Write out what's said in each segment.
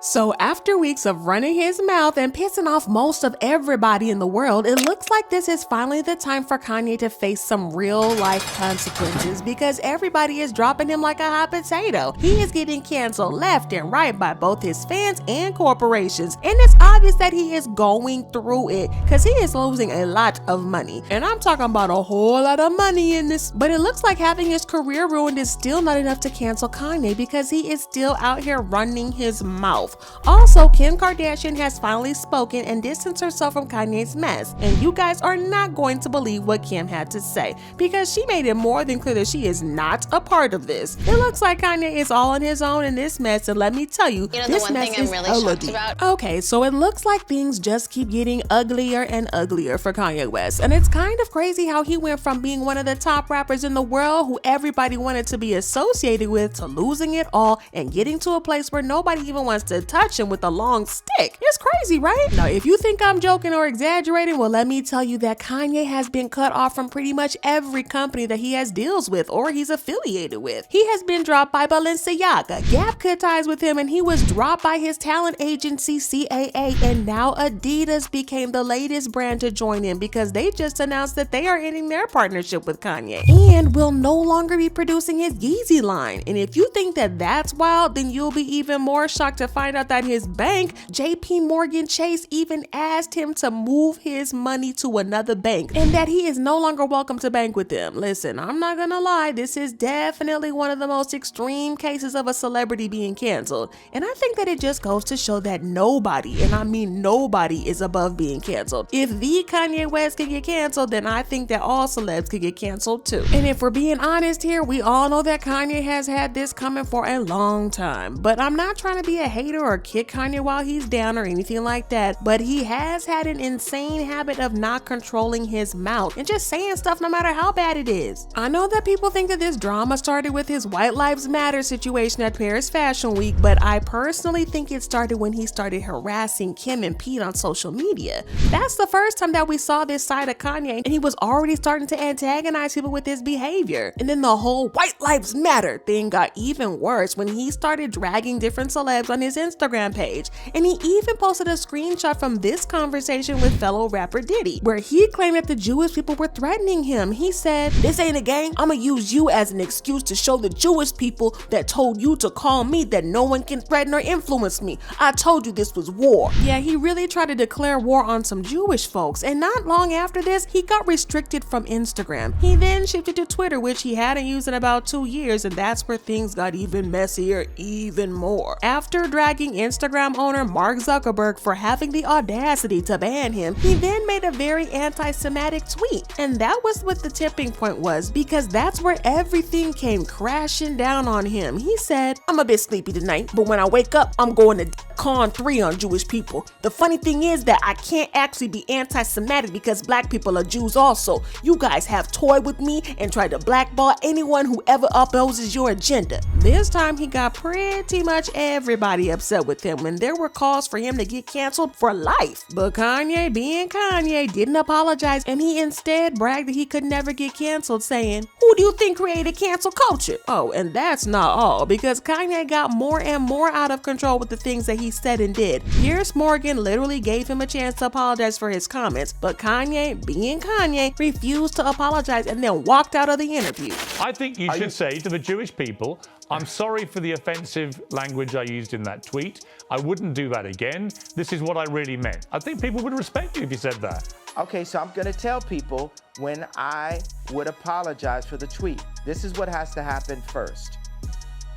So after weeks of running his mouth and pissing off most of everybody in the world, it looks like this is finally the time for Kanye to face some real life consequences because everybody is dropping him like a hot potato. He is getting canceled left and right by both his fans and corporations, and it's obvious that he is going through it because he is losing a lot of money. And I'm talking about a whole lot of money in this, but it looks like having his career ruined is still not enough to cancel Kanye because he is still out here running his mouth. Also, Kim Kardashian has finally spoken and distanced herself from Kanye's mess, and you guys are not going to believe what Kim had to say because she made it more than clear that she is not a part of this. It looks like Kanye is all on his own in this mess, and let me tell you, this mess is shocked about. Okay, so it looks like things just keep getting uglier and uglier for Kanye West, and it's kind of crazy how he went from being one of the top rappers in the world who everybody wanted to be associated with to losing it all and getting to a place where nobody even wants to touch him with a long stick. It's crazy, right? Now, if you think I'm joking or exaggerating, well, let me tell you that Kanye has been cut off from pretty much every company that he has deals with or he's affiliated with. He has been dropped by Balenciaga. Gap cut ties with him and he was dropped by his talent agency CAA, and now Adidas became the latest brand to join in because they just announced that they are ending their partnership with Kanye and will no longer be producing his Yeezy line. And if you think that that's wild, then you'll be even more shocked to find out that his bank, JP Morgan Chase, even asked him to move his money to another bank and that he is no longer welcome to bank with them. Listen, I'm not gonna lie, this is definitely one of the most extreme cases of a celebrity being canceled. And I think that it just goes to show that nobody, and I mean nobody, is above being canceled. If the Kanye West can get canceled, then I think that all celebs could get canceled too. And if we're being honest here, we all know that Kanye has had this coming for a long time. But I'm not trying to be a hater or kick Kanye while he's down or anything like that, but he has had an insane habit of not controlling his mouth and just saying stuff no matter how bad it is. I know that people think that this drama started with his White Lives Matter situation at Paris Fashion Week, but I personally think it started when he started harassing Kim and Pete on social media. That's the first time that we saw this side of Kanye, and he was already starting to antagonize people with his behavior. And then the whole White Lives Matter thing got even worse when he started dragging different celebs on his Instagram page, and he even posted a screenshot from this conversation with fellow rapper Diddy, where he claimed that the Jewish people were threatening him. He said, "This ain't a gang. I'ma use you as an excuse to show the Jewish people that told you to call me that no one can threaten or influence me. I told you this was war." Yeah, he really tried to declare war on some Jewish folks, and not long after this, he got restricted from Instagram. He then shifted to Twitter, which he hadn't used in about 2 years, and that's where things got even messier even more. After dragging Instagram owner Mark Zuckerberg for having the audacity to ban him, he then made a very anti-Semitic tweet, and that was what the tipping point was, because that's where everything came crashing down on him. He said, "I'm a bit sleepy tonight, but when I wake up, I'm going to con 3 on Jewish people. The funny thing is that I can't actually be anti-Semitic because black people are Jews also. You guys have toyed with me and tried to blackball anyone who ever opposes your agenda." This time he got pretty much everybody upset with him when there were calls for him to get canceled for life. But Kanye, being Kanye, didn't apologize, and he instead bragged that he could never get canceled, saying, "Who do you think created cancel culture?" Oh, and that's not all, because Kanye got more and more out of control with the things that he said and did. Piers Morgan literally gave him a chance to apologize for his comments, but Kanye, being Kanye, refused to apologize and then walked out of the interview. I think you should say to the Jewish people, "I'm sorry for the offensive language I used in that tweet. I wouldn't do that again. This is what I really meant." I think people would respect you if you said that. Okay, so I'm gonna tell people when I would apologize for the tweet. This is what has to happen first.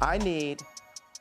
I need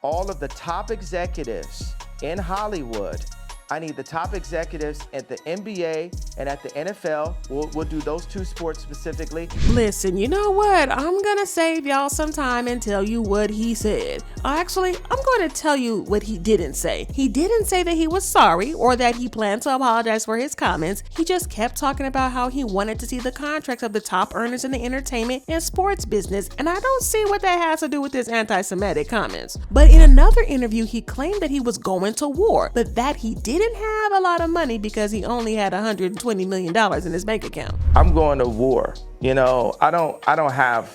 all of the top executives in Hollywood. I need the top executives at the NBA and at the NFL. We'll do those 2 sports specifically. Listen, you know what? I'm gonna save y'all some time and tell you what he said. Actually, I'm going to tell you what he didn't say. He didn't say that he was sorry or that he planned to apologize for his comments. He just kept talking about how he wanted to see the contracts of the top earners in the entertainment and sports business, and I don't see what that has to do with his anti-Semitic comments. But in another interview, he claimed that he was going to war, but that he didn't have a lot of money because he only had $120 million in his bank account. I'm going to war. You know, I don't have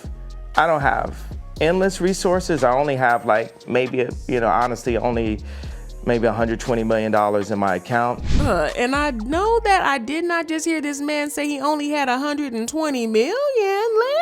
endless resources. I only have like maybe, honestly, only maybe $120 million in my account. And I know that I did not just hear this man say he only had 120 million.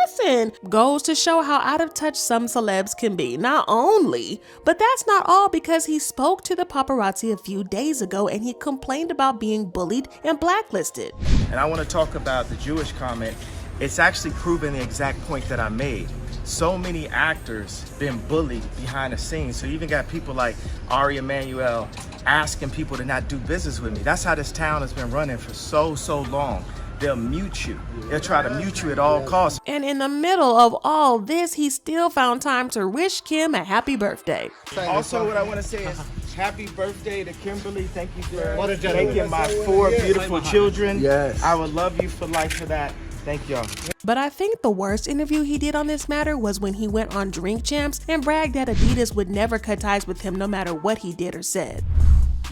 Listen, goes to show how out of touch some celebs can be. Not only, but that's not all, because he spoke to the paparazzi a few days ago and he complained about being bullied and blacklisted. And I want to talk about the Jewish comment. It's actually proving the exact point that I made. So many actors been bullied behind the scenes. So you even got people like Ari Emanuel asking people to not do business with me. That's how this town has been running for so long. They'll mute you. They'll try to mute you at all costs. And in the middle of all this, he still found time to wish Kim a happy birthday. Also, what I want to say is happy birthday to Kimberly. Thank you for making my 4 beautiful children. Yes. I would love you for life for that. Thank y'all. But I think the worst interview he did on this matter was when he went on Drink Champs and bragged that Adidas would never cut ties with him no matter what he did or said.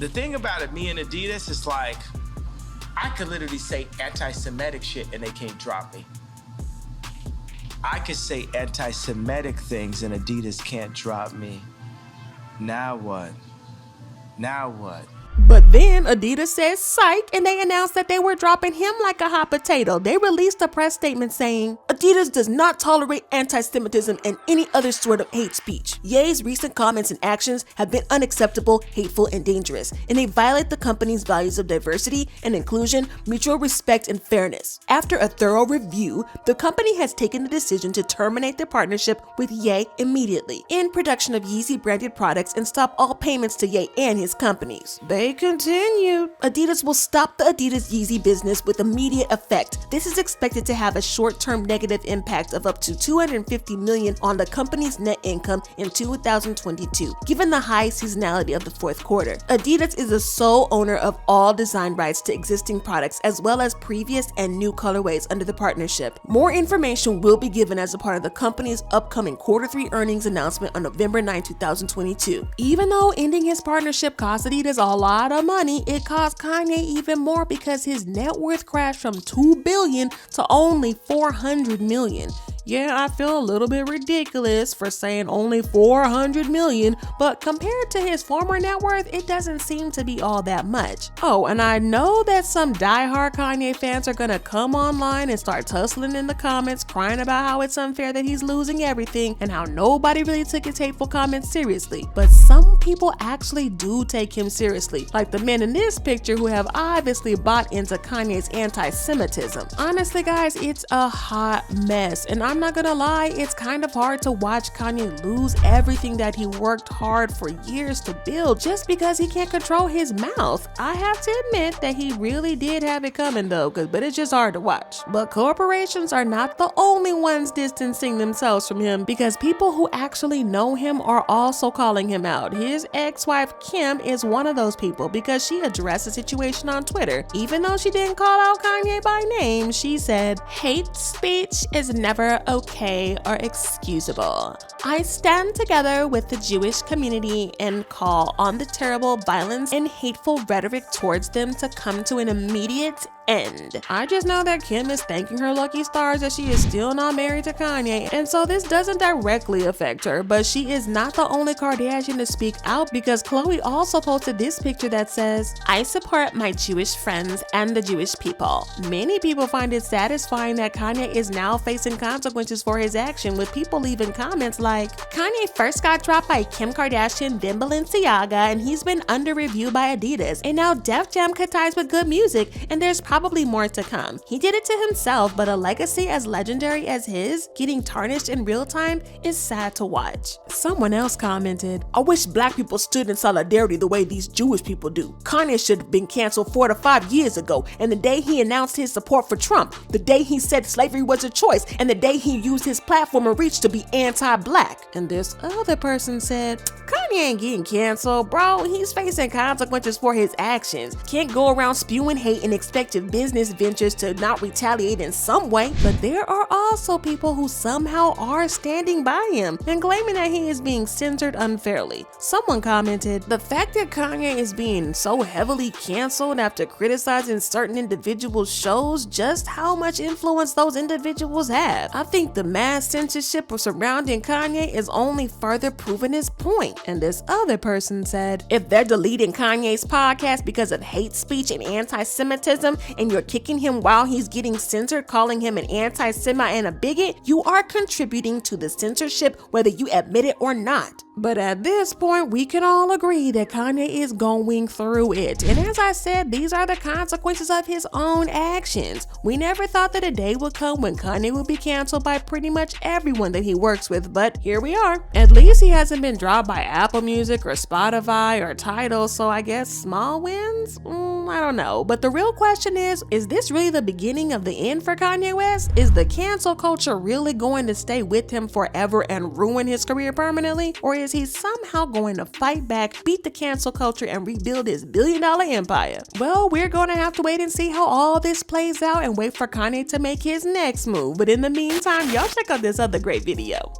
The thing about it, me and Adidas, is like, I could literally say anti-Semitic shit and they can't drop me. I could say anti-Semitic things and Adidas can't drop me. Now what? Now what? But then Adidas says psych, and they announced that they were dropping him like a hot potato. They released a press statement saying, Adidas does not tolerate anti-Semitism and any other sort of hate speech. Ye's recent comments and actions have been unacceptable, hateful, and dangerous, and they violate the company's values of diversity and inclusion, mutual respect, and fairness. After a thorough review, the company has taken the decision to terminate their partnership with Ye immediately, end production of Yeezy branded products, and stop all payments to Ye and his companies. They continued. Adidas will stop the Adidas Yeezy business with immediate effect. This is expected to have a short-term negative impact of up to $250 million on the company's net income in 2022, given the high seasonality of the fourth quarter. Adidas is the sole owner of all design rights to existing products, as well as previous and new colorways under the partnership. More information will be given as a part of the company's upcoming Q3 earnings announcement on November 9, 2022. Even though ending his partnership cost Adidas a lot of money, it cost Kanye even more because his net worth crashed from $2 billion to only $400 million. Yeah, I feel a little bit ridiculous for saying only $400 million, but compared to his former net worth, it doesn't seem to be all that much. Oh, and I know that some diehard Kanye fans are gonna come online and start tussling in the comments, crying about how it's unfair that he's losing everything and how nobody really took his hateful comments seriously. But some people actually do take him seriously, like the men in this picture who have obviously bought into Kanye's anti-Semitism. Honestly, guys, it's a hot mess, and I'm not gonna lie, it's kind of hard to watch Kanye lose everything that he worked hard for years to build just because he can't control his mouth. I have to admit that he really did have it coming though, but it's just hard to watch. But corporations are not the only ones distancing themselves from him, because people who actually know him are also calling him out. His ex-wife Kim is one of those people because she addressed the situation on Twitter. Even though she didn't call out Kanye by name, she said, "Hate speech is never okay or excusable. I stand together with the Jewish community and call on the terrible violence and hateful rhetoric towards them to come to an immediate end." I just know that Kim is thanking her lucky stars that she is still not married to Kanye, and so this doesn't directly affect her, but she is not the only Kardashian to speak out, because Khloe also posted this picture that says, "I support my Jewish friends and the Jewish people." Many people find it satisfying that Kanye is now facing consequences for his action, with people leaving comments like, "Kanye first got dropped by Kim Kardashian, then Balenciaga, and he's been under review by Adidas, and now Def Jam cut ties with Good Music, and there's probably more to come. He did it to himself, but a legacy as legendary as his getting tarnished in real time is sad to watch." Someone else commented, "I wish black people stood in solidarity the way these Jewish people do. Kanye should have been canceled 4 to 5 years ago, and the day he announced his support for Trump, the day he said slavery was a choice, and the day he used his platform and reach to be anti-black." And this other person said, "Kanye ain't getting canceled, bro. He's facing consequences for his actions. Can't go around spewing hate and expect to lucrative business ventures to not retaliate in some way, but there are also people who somehow are standing by him and claiming that he is being censored unfairly. Someone commented, "The fact that Kanye is being so heavily canceled after criticizing certain individuals shows just how much influence those individuals have. I think the mass censorship surrounding Kanye is only further proving his point." And this other person said, "If they're deleting Kanye's podcast because of hate speech and anti-Semitism, and you're kicking him while he's getting censored, calling him an anti-Semite and a bigot, you are contributing to the censorship whether you admit it or not." But at this point, we can all agree that Kanye is going through it. And as I said, these are the consequences of his own actions. We never thought that a day would come when Kanye would be canceled by pretty much everyone that he works with, but here we are. At least he hasn't been dropped by Apple Music or Spotify or Tidal, so I guess small wins? I don't know. But the real question is this really the beginning of the end for Kanye West? Is the cancel culture really going to stay with him forever and ruin his career permanently? Or is he somehow going to fight back, beat the cancel culture, and rebuild his billion-dollar empire? Well, we're going to have to wait and see how all this plays out and wait for Kanye to make his next move. But in the meantime, y'all check out this other great video.